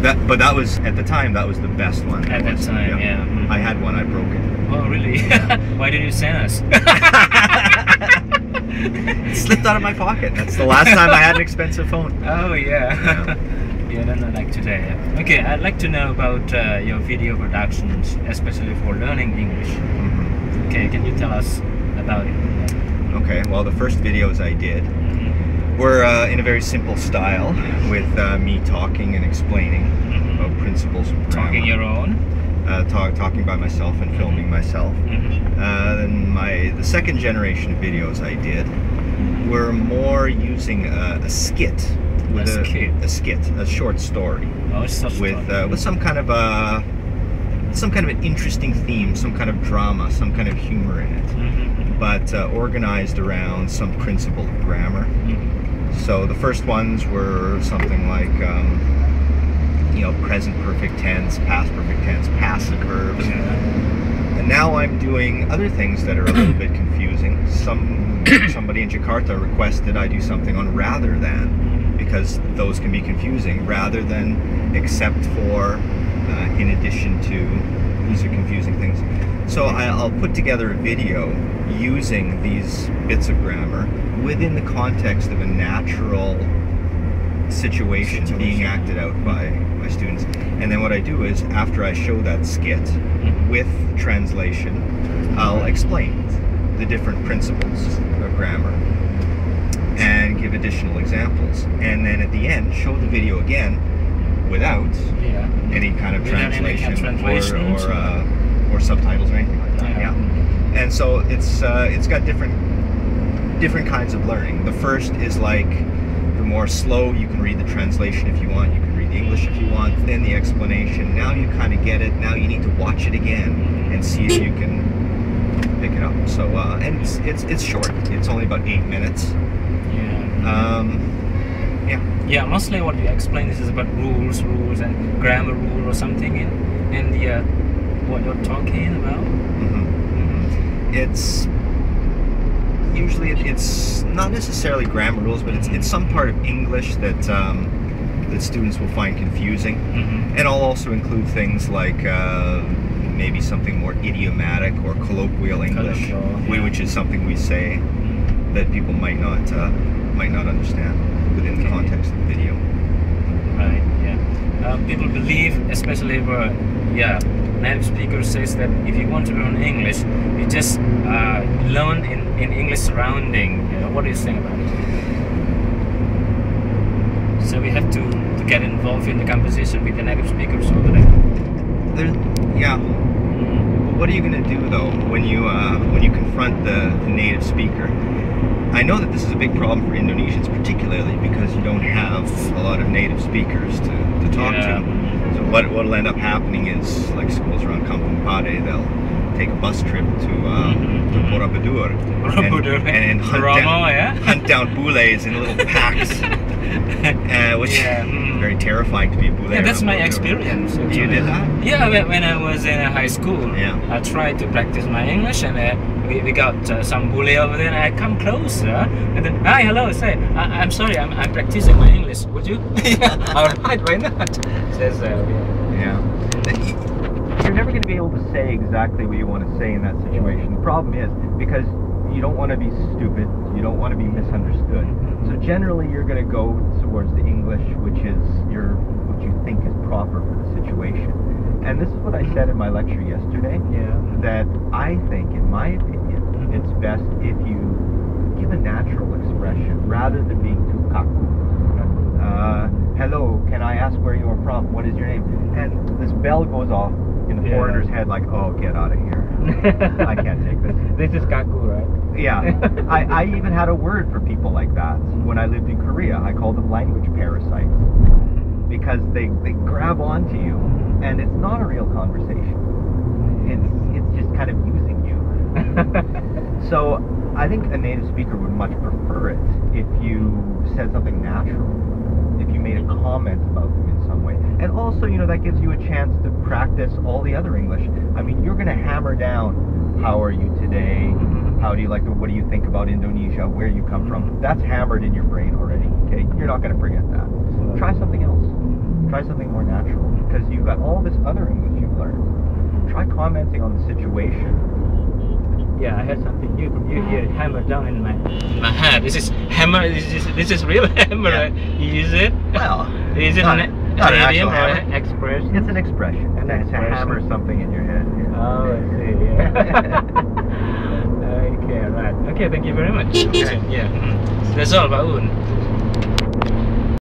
But that was, at the time, that was the best one. At that time, yeah. I had one, I broke it. Oh, really? Why didn't you send us? It slipped out of my pocket. That's the last time I had an expensive phone. Oh, yeah. Yeah, not like today. Okay, I'd like to know about your video productions, especially for learning English. Okay, can you tell us about it? Okay, well, the first videos I did were in a very simple style, with me talking and explaining about principles of grammar. Talking your own? Talking by myself and filming myself. Then the second generation of videos I did were more using a skit. With a short story. Oh, it's a with some kind of an interesting theme, some kind of drama, some kind of humor in it, but organized around some principle of grammar. So the first ones were something like present perfect tense, past perfect tense, passive verbs. And now I'm doing other things that are a little bit confusing. Somebody in Jakarta requested I do something on rather than, because those can be confusing. Rather than, except for, in addition to, these are confusing things. So I'll put together a video using these bits of grammar within the context of a natural situation being acted out by my students. And then what I do is, after I show that skit with translation, I'll explain the different principles of grammar and give additional examples, and then at the end show the video again without any kind of translation or subtitles or anything like that. And so it's got different kinds of learning. The first is like the more slow, you can read the translation if you want, you can read the English if you want, then the explanation. Now you kind of get it, now you need to watch it again and see if you can pick it up. So and it's short, it's only about 8 minutes. Yeah, mostly what you explain, this is about rules and grammar rule or something in the what you're talking about. It's usually it's not necessarily grammar rules, but it's some part of English that that students will find confusing. And I'll also include things like maybe something more idiomatic or colloquial English, which is something we say that people might not understand within the context of the video. Right, yeah. People believe, especially where, native speaker says that if you want to learn English, you just learn in English surrounding. What do you think about it? So we have to get involved in the conversation with the native speakers over there. What are you going to do though when you confront the native speaker? I know that this is a big problem for Indonesians, particularly because you don't have a lot of native speakers to talk to. So what'll end up happening is, like schools around Kampung Pade, they'll take a bus trip to Borobudur and hunt down bules in little packs, which is very terrifying to be a bule. Yeah, that's my experience. Actually. You did that? Yeah, when I was in high school, I tried to practice my English, and we got some bule over there, and I come closer, and then, hi, hello, say, I'm sorry, I'm practicing my English, would you? Alright, why not? Says, You're never going to be able to say exactly what you want to say in that situation. The problem is, because you don't want to be stupid, you don't want to be misunderstood. So generally you're going to go towards the English, which is what you think is proper for the situation. And this is what I said in my lecture yesterday, that I think, in my opinion, it's best if you give a natural expression rather than being too kaku. Hello, can I ask where you're from? What is your name? And this bell goes off in the foreigner's head like, oh, get out of here. I can't take this. This is kaku, right? Yeah. I even had a word for people like that when I lived in Korea. I called them language parasites, because they grab onto you, and it's not a real conversation. It's just kind of using you. So I think a native speaker would much prefer it if you said something natural, if you made a comment about them in some way. And also, that gives you a chance to practice all the other English. I mean, you're going to hammer down, how are you today? How do you like it? What do you think about Indonesia? Where you come from? That's hammered in your brain already, okay? You're not going to forget that. So try something else. Try something more natural, because you've got all this other English you've learned. Try commenting on the situation. Yeah, I heard something new from you here. Hammer down in my head. This is hammer. This is real hammer. Yeah. Right? You use it? Well, Is it not an an idiom actual or hammer. expression? It's an expression. An To expression. hammer something in your head. Yeah. Oh, I see. Yeah. Okay, right. Okay, thank you very much. Okay. Yeah. That's all about Woon.